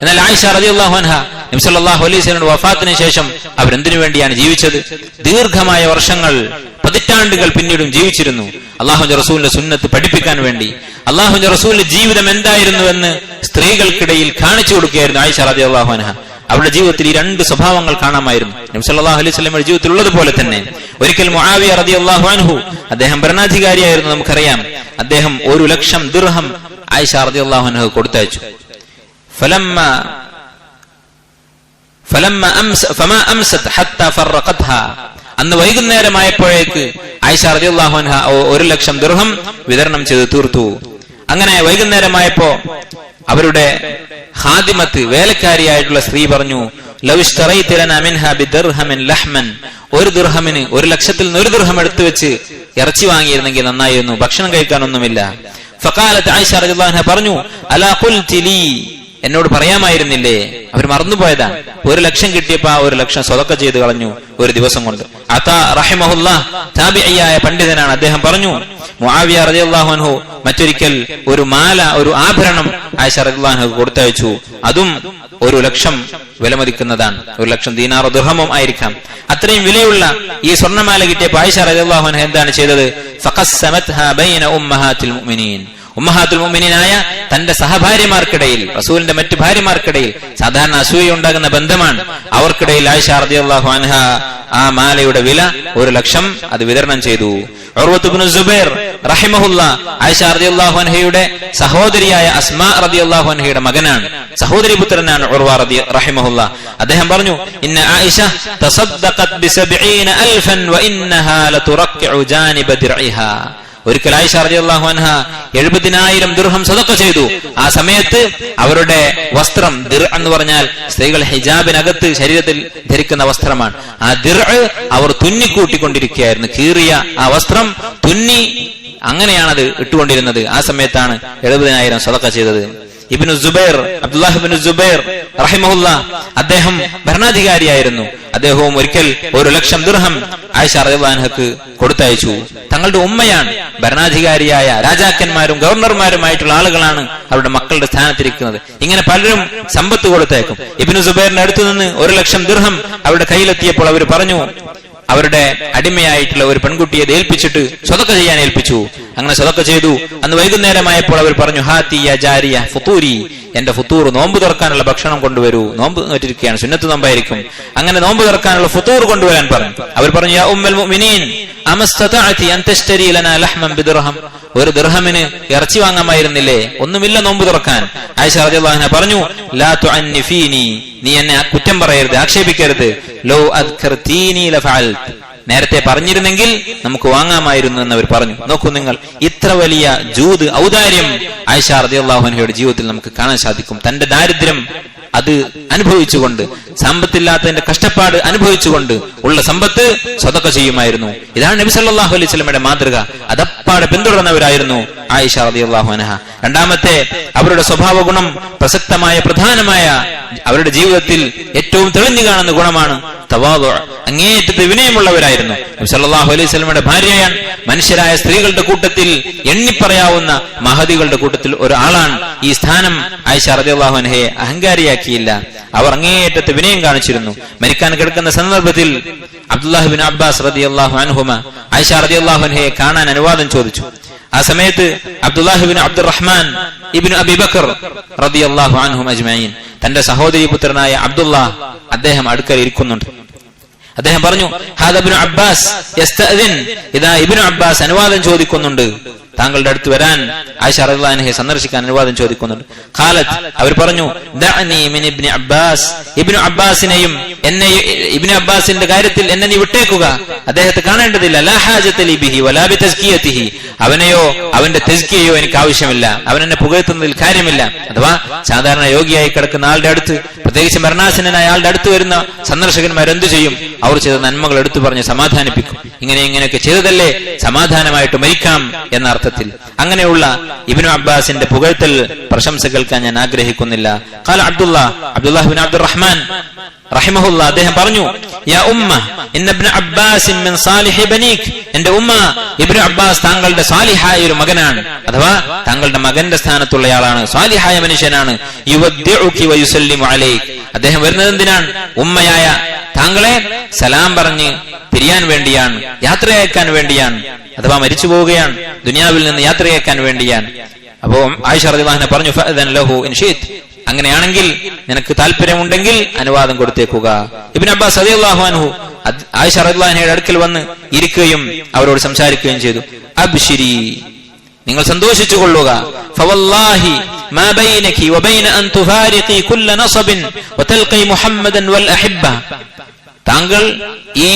എന്നാൽ ആയിഷ റളിയല്ലാഹു അൻഹ നബി സല്ലല്ലാഹു അലൈഹി വസല്ലമയുടെ വഫാത്തിന് ശേഷം അവരെന്തിനു വേണ്ടിയാണ് ജീവിച്ചത്? ദീർഘമായ വർഷങ്ങൾ, പതിറ്റാണ്ടുകൾ പിന്നീടും ജീവിച്ചിരുന്നു. അല്ലാഹുവിന്റെ റസൂലിന്റെ സുന്നത്ത് പഠിപ്പിക്കാൻ വേണ്ടി. അല്ലാഹുവിന്റെ റസൂലിന്റെ ജീവിതം എന്തായിരുന്നു എന്ന് സ്ത്രീകൾക്കിടയിൽ കാണിച്ചു കൊടുക്കുകയായിരുന്നു ആയിഷ റളിയല്ലാഹു അൻഹ. അവരുടെ ജീവിതത്തിൽ ഈ രണ്ട് സ്വഭാവങ്ങൾ കാണാമായിരുന്നു. നബി സല്ലല്ലാഹു അലൈഹി വസല്ലമയുടെ ജീവിതത്തിൽ ഉള്ളതുപോലെ തന്നെ. ഒരിക്കൽ മുആവിയ റളിയല്ലാഹു അൻഹു, അദ്ദേഹം ഭരണാധികാരിയായിരുന്നു, നമുക്കറിയാം. അദ്ദേഹം 1,00,000 ദിർഹം ആയിഷ റളിയല്ലാഹു അൻഹ കൊടുത്തയച്ചു. അന്ന് വൈകുന്നേരമായപ്പോഴേക്ക് ആയിഷ റളിയല്ലാഹു അൻഹ 1,00,000 ദിർഹം വിതരണം ചെയ്ത് തീർത്തു. അങ്ങനെ വൈകുന്നേരമായപ്പോ അവരുടെ ഖാദിമത്ത്, വേലക്കാരിയായിട്ടുള്ള സ്ത്രീ പറഞ്ഞു, ലൗ ഇശ്തറൈത ലനാ മിൻഹാ ബിദിർഹമിൻ ലഹ്മൻ, 1 ദിർഹമിന്, 1,00,000-ൽ നിന്ന് 1 ദിർഹം എടുത്തു വെച്ച് ഇറച്ചി വാങ്ങിയിരുന്നെങ്കിൽ നന്നായിരുന്നു, ഭക്ഷണം കഴിക്കാനൊന്നുമില്ല. ഫഖാലത്ത് ആയിഷ റളിയല്ലാഹു അൻഹ പറഞ്ഞു, അലാ ഖുൽതി ലീ, എന്നോട് പറയാമായിരുന്നില്ലേ? അവർ മറന്നുപോയതാണ്. 1,00,000 കിട്ടിയപ്പോ 1,00,000 സ്വതക്ക ചെയ്ത് കളഞ്ഞു ഒരു ദിവസം കൊണ്ട്. അതാ റഹിമഹുല്ലാഹ് താബിഈയായ പണ്ഡിതനാണ്. അദ്ദേഹം പറഞ്ഞു, മുആവിയ റളിയല്ലാഹു അൻഹു മറ്റൊരിക്കൽ ഒരു മാല, ഒരു ആഭരണം ആയിഷ റളിയല്ലാഹു അൻഹു കൊടുത്തയച്ചു. അതും 1,00,000 വിലമതിക്കുന്നതാണ്. 1,00,000 ദീനാറോ ദിർഹമോ ആയിരിക്കാം. അത്രയും വിലയുള്ള ഈ സ്വർണ്ണമാല കിട്ടിയപ്പോൾ ആയിഷ റളിയല്ലാഹു അൻഹ എന്താണ് ചെയ്തത്? ഫഖസ്സമത്ഹാ ബൈന ഉമ്മഹാത്തിൽ മുഅ്മിനീൻ, ഉമ്മഹാത്തുൽ മുഅ്മിനീനായ തന്റെ സഹഭാര്യമാർക്കിടയിൽ, റസൂലിന്റെ മറ്റു ഭാര്യമാർക്കിടയിൽ സാധാരണ അസൂയ ഉണ്ടാകുന്ന ബന്ധമാണ്, അവർക്കിടയിൽ ആയിഷ റളിയല്ലാഹു അൻഹ ആ മാലയുടെ വില 1,00,000 അത് വിതരണം ചെയ്തു. ഉർവത്ത് ഇബ്നു സുബൈർ റഹിമഹുല്ലാഹ് ആയിഷ റളിയല്ലാഹു അൻഹയുടെ സഹോദരിയായ അസ്മാ റളിയല്ലാഹു അൻഹയുടെ മകനാണ്, സഹോദരി പുത്രനാണ് ഉർവ റഹിമഹുല്ലാഹ്. അദ്ദേഹം പറഞ്ഞു, ഇന്ന ആയിഷ തസദ്ദഖത് ബി70,000 വഇന്നഹാ ലതുറക്കിഉ ജാനിബ ദിർഇഹാ. ഒരിക്കൽ ആയിഷ റളിയല്ലാഹു അൻഹ 70,000 ദിർഹം സദഖ ചെയ്തു. ആ സമയത്ത് അവരുടെ വസ്ത്രം, ദിർ എന്ന് പറഞ്ഞാൽ സ്ത്രീകൾ ഹിജാബിനകത്ത് ശരീരത്തിൽ ധരിക്കുന്ന വസ്ത്രമാണ്, ആ ദിർ അവർ തുന്നിക്കൂട്ടിക്കൊണ്ടിരിക്കുകയായിരുന്നു. കീറിയ ആ വസ്ത്രം തുന്നി അങ്ങനെയാണത് ഇട്ടുകൊണ്ടിരുന്നത്. ആ സമയത്താണ് 70,000 സദഖ ചെയ്തത്. ഇബ്നു സുബൈർ, അബ്ദുല്ലാഹ് ഇബ്നു സുബൈർ റഹിമഹുല്ലാഹ്, അദ്ദേഹം ഭരണാധികാരിയായിരുന്നു. അദ്ദേഹവും ഒരിക്കൽ 1,00,000 ദിർഹം ആയിഷ റളിയല്ലാഹു അൻഹക്ക് കൊടുത്തയച്ചു. തങ്ങളുടെ ഉമ്മയാണ് ഭരണാധികാരിയായ, രാജാക്കന്മാരും ഗവർണർമാരുമായിട്ടുള്ള ആളുകളാണ് അവരുടെ മക്കളുടെ സ്ഥാനത്തിരിക്കുന്നത്. ഇങ്ങനെ പലരും സമ്പത്ത് കൊടുത്തയക്കും. ഇബ്നു സുബൈറിന്റെ അടുത്ത് നിന്ന് 1,00,000 ദിർഹം അവരുടെ കയ്യിലെത്തിയപ്പോൾ അവർ പറഞ്ഞു, അവരുടെ അടിമയായിട്ടുള്ള ഒരു പെൺകുട്ടിയെ ഏൽപ്പിച്ചിട്ട് സ്വതക്ക ചെയ്യാൻ ഏൽപ്പിച്ചു. അങ്ങനെ സ്വതക്ക ചെയ്തു. അന്ന് വൈകുന്നേരമായപ്പോൾ അവർ പറഞ്ഞു, ഹാത്തി യാ ജാരിയ ഫുതൂരി, എന്റെ ഫുതൂർ, നോമ്പ് തുറക്കാനുള്ള ഭക്ഷണം കൊണ്ടുവരൂ. നോമ്പ് നോറ്റിരിക്കുകയാണ്, സുന്നത്ത് നോമ്പായിരിക്കും. അങ്ങനെ നോമ്പ് തുറക്കാനുള്ള ഫുതൂർ കൊണ്ടുവരാൻ പറഞ്ഞു. അവർ പറഞ്ഞു, യാ ഉമ്മൽ മുഅ്മിനീൻ അമസ്തതഅതി അൻ തശ്തരി ലനാ ലഹ്മൻ ബിദിർഹം, 1 ദിർഹമിന് ഇറച്ചി വാങ്ങാമായിരുന്നില്ലേ? ഒന്നുമില്ല നോമ്പ് തുറക്കാൻ. ആയിഷ റളിയല്ലാഹു അൻഹ പറഞ്ഞു, ലാ തുഅന്നിഫീനി, നീ എന്നെ കുറ്റം പറയരുത്, ആക്ഷേപിക്കരുത്. ലൗ അദ്കർതീനി ലഫഅൽത്, നേരത്തെ പറഞ്ഞിരുന്നെങ്കിൽ നമുക്ക് വാങ്ങാമായിരുന്നു എന്നവർ പറഞ്ഞു. നോക്കൂ നിങ്ങൾ, ഇത്ര വലിയ ജൂദ്, ഔദാര്യം ആയിഷ റളിയല്ലാഹു അൻഹയുടെ ജീവിതത്തിൽ നമുക്ക് കാണാൻ സാധിക്കും. തന്റെ ദാരിദ്ര്യം അത് അനുഭവിച്ചുകൊണ്ട്, സമ്പത്തില്ലാത്തതിന്റെ കഷ്ടപ്പാട് അനുഭവിച്ചുകൊണ്ട് ഉള്ള സമ്പത്ത് സ്വതക്ക ചെയ്യുമായിരുന്നു. ഇതാണ് നബി സല്ലല്ലാഹു അലൈഹി വസല്ലമയുടെ മാതൃക. അതപ്പാടെ പിന്തുടർന്നവരായിരുന്നു ആയിഷ റളിയല്ലാഹു അൻഹ. രണ്ടാമത്തെ അവരുടെ സ്വഭാവ ഗുണം, പ്രസക്തമായ പ്രധാനമായ അവരുടെ ജീവിതത്തിൽ ഏറ്റവും തെളിഞ്ഞു കാണുന്ന ഗുണമാണ് തവാദു, അങ്ങേയറ്റത്തെ വിനയമുള്ളവരായിരുന്നു. നബി സല്ലല്ലാഹു അലൈഹി വസല്ലമയുടെ ഭാര്യയാണ്. മനുഷ്യരായ സ്ത്രീകളുടെ കൂട്ടത്തിൽ എണ്ണിപ്പറയാവുന്ന മഹദികളുടെ കൂട്ടത്തിൽ ഒരാളാണ്. ഈ സ്ഥാനം ആയിഷ റളിയല്ലാഹു അൻഹയെ അഹങ്കാരിയാക്കിയില്ല. അവർ അങ്ങേയറ്റത്തെ വിനയം കാണിച്ചിരുന്നു. മരിക്കാൻ കിടക്കുന്ന സന്ദർഭത്തിൽ അബ്ദുല്ലാഹ് ഇബ്നു അബ്ബാസ് റളിയല്ലാഹു അൻഹുമ ആയിഷ റളിയല്ലാഹു അൻഹയെ കാണാൻ അനുവാദം ചോദിച്ചു. ആ സമയത്ത് അബ്ദുല്ലാഹ് ഇബ്നു അബ്ദുറഹ്മാൻ ഇബ്നു അബീ ബക്കർ റളിയല്ലാഹു അൻഹും അജ്മഈൻ, തന്റെ സഹോദരി പുത്രനായ അബ്ദുല്ലാഹ്, അദ്ദേഹം അടുക്കൽ ഇരിക്കുന്നുണ്ട്. അദ്ദേഹം പറഞ്ഞു, ഹാദാ ഇബ്നു അബ്ബാസ് യസ്തഅദിൻ, ഇദാ ഇബ്നു അബ്ബാസ് അനുവാദം ചോദിക്കുന്നുണ്ട് താങ്കളുടെ അടുത്ത് വരാൻ, ആയിഷ റളിയല്ലാഹു അൻഹയെ സന്ദർശിക്കാൻ അനുവാദം ചോദിക്കുന്നുണ്ട്. ഖാലത്ത്, അവർ പറഞ്ഞു, ദഅനി മിൻ ഇബ്നു അബ്ബാസ്, ഇബ്നു അബ്ബാസിനെയും എന്നെ, ഇബ്നു അബ്ബാസിന്റെ കാര്യത്തിൽ എന്നെ നീ വിട്ടേക്കുക, അദ്ദേഹത്തെ കാണേണ്ടതില്ല. ലാ ഹാജത ലി ബിഹി വലാ ബി തസ്കിയതിഹി, അവനെയോ അവന്റെ തസ്കിയയോ എനിക്ക് ആവശ്യമില്ല, അവൻ എന്നെ പുകഴ്ത്തുന്നതിൽ കാര്യമില്ല. അഥവാ സാധാരണ യോഗിയായി കിടക്കുന്ന ആളുടെ അടുത്ത്, പ്രത്യേകിച്ച് മരണാസന്നനായ ആളുടെ അടുത്ത് വരുന്ന സന്ദർശകന്മാർ എന്തു ചെയ്യും? അവർ ചെയ്ത നന്മകൾ എടുത്തു പറഞ്ഞ് സമാധാനിപ്പിക്കും. ഇങ്ങനെയൊക്കെ ചെയ്തതല്ലേ സമാധാനമായിട്ട് മരിക്കാം എന്ന അർത്ഥത്തിൽ. അങ്ങനെയുള്ള ഇബ്നു അബ്ബാസിന്റെ പുകഴ്ത്തൽ, പ്രശംസ കേൾക്കാൻ ഞാൻ ആഗ്രഹിക്കുന്നില്ല. ഖാല അബ്ദുല്ലാഹ് ഇബ്നു അബ്ദുറഹ്മാൻ റഹിമഹുല്ലാഹ്, അദ്ദേഹം പറഞ്ഞു, യാ ഉമ്മ ഇന്ന ഇബ്നു അബ്ബാസ് മിൻ സാലിഹി ബനീക്, എന്റെ ഉമ്മ ഇബ്നു അബ്ബാസ് താങ്കളുടെ സാലിഹായ ഒരു മകനാണ്, അഥവാ താങ്കളുടെ മകന്റെ സ്ഥാനത്തുള്ളയാളാണ്, സാലിഹായ മനുഷ്യനാണ്. യുവദ്ദിഉകി വയുസല്ലിമു അലൈക്, അദ്ദേഹം വരുന്നത് എന്തിനാണ്? ഉമ്മയായ താങ്കളെ സലാം പറഞ്ഞ് പിരിയാൻ വേണ്ടിയാണ്, യാത്രയയക്കാൻ വേണ്ടിയാണ്, അഥവാ മരിച്ചു പോവുകയാണ്, ദുനിയാവിൽ നിന്ന് യാത്രയയക്കാൻ വേണ്ടിയാണ്. അപ്പോ ആയിഷ റളിയല്ലാഹു അൻഹ പറഞ്ഞു ഫഅദൻ ലഹു ഇൻ ശിഅത്, അങ്ങനെയാണെങ്കിൽ നിനക്ക് താല്പര്യമുണ്ടെങ്കിൽ അനുവാദം കൊടുത്തേക്കുക. ഇബ്നു അബ്ബാസ് റളിയല്ലാഹു അൻഹു ആയിഷ റളിയല്ലാഹു അൻഹയുടെ അടുക്കൽ വന്ന് ഇരിക്കുകയും അവരോട് സംസാരിക്കുകയും ചെയ്തു. അബ്ശിരി, നിങ്ങൾ സന്തോഷിച്ചു കൊള്ളുക. ഫവല്ലാഹി മാ ബൈനകി വബൈന അൻ തുഫാരിഖി കുല്ല നസബിൻ വതൽഖി മുഹമ്മദൻ വൽ അഹിബ്ബ, താങ്കൾ ഈ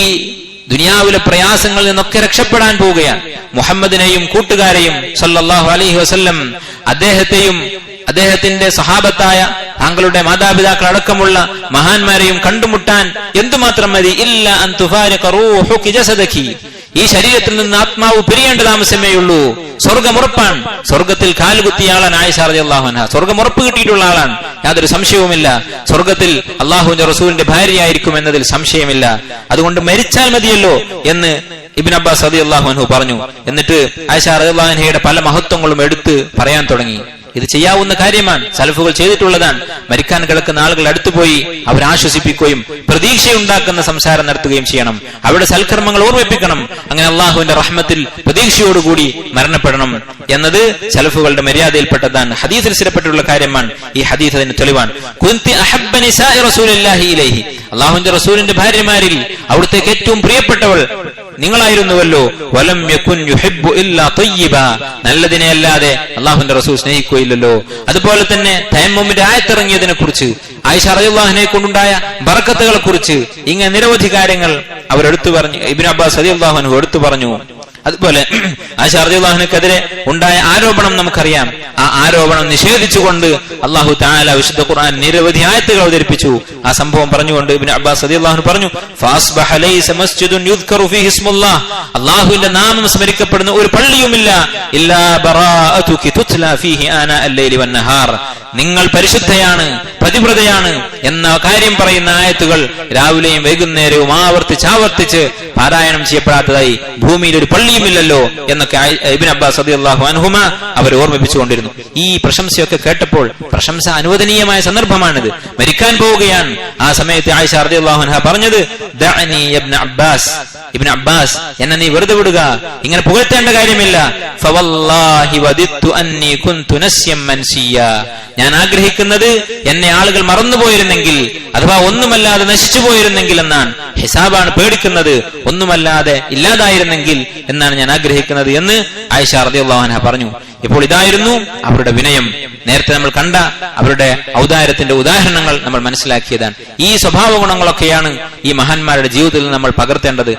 ദുനിയാവിലെ പ്രയാസങ്ങളിൽ നിന്നൊക്കെ രക്ഷപ്പെടാൻ പോവുകയാണ്. മുഹമ്മദിനെയും കൂട്ടുകാരെയും സല്ലല്ലാഹു അലൈഹി വസല്ലം, അദ്ദേഹത്തെയും അദ്ദേഹത്തിന്റെ സഹാബത്തായ താങ്കളുടെ മാതാപിതാക്കൾ അടക്കമുള്ള മഹാന്മാരെയും കണ്ടുമുട്ടാൻ എന്തുമാത്രം മതി. ഇല്ല അൻ തുഫാരിഖ റൂഹുകി ജസദകി, ഈ ശരീരത്തിൽ നിന്ന് ആത്മാവ് പിരിയേണ്ട താമസമേയുള്ളൂ. സ്വർഗമുറപ്പാണ്. സ്വർഗത്തിൽ കാലുകുത്തിയ ആളാണ് ആയിഷ റളിയല്ലാഹു അൻഹ. സ്വർഗമുറപ്പ് കിട്ടിയിട്ടുള്ള ആളാണ്, യാതൊരു സംശയവുമില്ല. സ്വർഗത്തിൽ അള്ളാഹുവിന്റെ റസൂലിന്റെ ഭാര്യയായിരിക്കും എന്നതിൽ സംശയമില്ല. അതുകൊണ്ട് മരിച്ചാൽ മതിയല്ലോ എന്ന് ഇബ്നു അബ്ബാസ് റളിയല്ലാഹു അൻഹു പറഞ്ഞു. എന്നിട്ട് ആയിഷ റളിയല്ലാഹു അൻഹയുടെ പല മഹത്വങ്ങളും എടുത്ത് പറയാൻ തുടങ്ങി. ഇത് ചെയ്യാവുന്ന കാര്യമാണ്, സലഫുകൾ ചെയ്തിട്ടുള്ളതാണ്. മരിക്കാൻ കിടക്കുന്ന ആളുകൾ അടുത്തുപോയി അവരെ ആശ്വസിപ്പിക്കുകയും പ്രതീക്ഷയുണ്ടാക്കുന്ന സംസാരം നടത്തുകയും ചെയ്യണം. അവരുടെ സൽക്കർമ്മങ്ങൾ ഓർമ്മിപ്പിക്കണം. അങ്ങനെ അള്ളാഹുവിന്റെ റഹ്മത്തിൽ പ്രതീക്ഷയോടുകൂടി മരണപ്പെടണം എന്നത് സലഫുകളുടെ മര്യാദയിൽപ്പെട്ടതാണ്. ഹദീസിൽ സ്ഥിരപ്പെട്ടിട്ടുള്ള കാര്യമാണ്. ഈ ഹദീസ് അതിന് തെളിവാണ്. കുന്തി അഹബ്ബ നിസാഇ റസൂലില്ലാഹി ഇലൈഹി, അള്ളാഹുവിന്റെ റസൂലിന്റെ ഭാര്യമാരിൽ അവിടുത്തേക്ക് ഏറ്റവും പ്രിയപ്പെട്ടവൾ നിങ്ങളായിരുന്നുവല്ലോ. വലം യകുൻ യുഹിബ്ബു ഇല്ലാ തയ്യിബ, നല്ലതിനെ അല്ലാതെ അള്ളാഹുവിന്റെ റസൂൽ സ്നേഹിക്കുകയില്ലല്ലോ. അതുപോലെ തന്നെ തയമ്മുമിന്റെ ആയത്തിറങ്ങിയതിനെ കുറിച്ച്, ആയിഷ റളിയല്ലാഹു അൻഹയെ കൊണ്ടുണ്ടായ ബറക്കത്തുകളെ കുറിച്ച്, ഇങ്ങനെ നിരവധി കാര്യങ്ങൾ അവരെടുത്തു പറഞ്ഞു. ഇബ്നു അബ്ബാസ് റളിയല്ലാഹു അൻഹു എടുത്തു പറഞ്ഞു. അതുപോലെ ആയിഷ റളിയല്ലാഹു അൻഹയ്ക്കെതിരെ ഉണ്ടായ ആരോപണം നമുക്കറിയാം. ആ ആരോപണം നിഷേധിച്ചുകൊണ്ട് അല്ലാഹു തആല വിശുദ്ധ ഖുർആൻ നിരവധി ആയത്തുകൾ അവതരിപ്പിച്ചു. ആ സംഭവം പറഞ്ഞുകൊണ്ട് ഇബ്നു അബ്ബാസ് റളിയല്ലാഹു അൻഹു പറഞ്ഞു, ഫാസ്ബഹ ലൈസ മസ്ജിദുൻ യുദ്കറു ഫീഹി ഇസ്മുല്ലാഹ്, അല്ലാഹുവിന്റെ നാമം സ്മരിക്കപ്പെടുന്ന ഒരു പള്ളിയുമില്ല. ഇല്ലാ ബറാഅതുകി തുത്ലാ ഫീഹി ആനാ അൽ-ലൈലി വൻ-നഹാർ, നിങ്ങൾ പരിശുദ്ധയാണ്, പതിവ്രതയാണ് എന്ന കാര്യം പറയുന്ന ആയത്തുകൾ രാവിലെയും വൈകുന്നേരവും ആവർത്തിച്ച് പാരായണം ചെയ്യപ്പെടാത്തതായി ഭൂമിയിൽ ഒരു പള്ളിയുമില്ലല്ലോ എന്നൊക്കെ ഇബ്നു അബ്ബാസ് റളിയല്ലാഹു അൻഹുമ അവർ ഓർമ്മിപ്പിച്ചുകൊണ്ടിരുന്നു. ഈ പ്രശംസയൊക്കെ കേട്ടപ്പോൾ, പ്രശംസ അനുവദനീയമായ സന്ദർഭമാണിത്, മരിക്കാൻ പോവുകയാണ്. ആ സമയത്ത് ആയിഷ റളിയല്ലാഹു അൻഹ പറഞ്ഞത്, ദഅനി ഇബ്നു അബ്ബാസ്, ഇബ്നു അബ്ബാസ് എന്നെ നീ വെറുതെ വിടുക, ഇങ്ങനെ പുകഴ്ത്തേണ്ട കാര്യമില്ല. ഫവല്ലാഹി വദിത്തു അന്നി കുന്തു നസ്യം മൻസിയ, ഞാൻ ആഗ്രഹിക്കുന്നത് എന്നെ ആളുകൾ മറന്നുപോയിരുന്നെങ്കിൽ, അഥവാ ഒന്നുമല്ലാതെ നശിച്ചു പോയിരുന്നെങ്കിൽ എന്നാണ്. ഹിസാബാണ് പേടിക്കുന്നത്, ഒന്നുമല്ലാതെ ഇല്ലാതായിരുന്നെങ്കിൽ എന്നാണ് ഞാൻ ആഗ്രഹിക്കുന്നത് എന്ന് ആയിഷ റളിയല്ലാഹു അൻഹ പറഞ്ഞു. ഇപ്പോൾ ഇതായിരുന്നു അവരുടെ വിനയം. നേരത്തെ നമ്മൾ കണ്ട അവരുടെ ഔദാര്യത്തിന്റെ ഉദാഹരണങ്ങൾ നമ്മൾ മനസ്സിലാക്കിയതാണ്. ഈ സ്വഭാവ ഗുണങ്ങളൊക്കെയാണ് ഈ മഹാന്മാരുടെ ജീവിതത്തിൽ നമ്മൾ പകർത്തേണ്ടത്.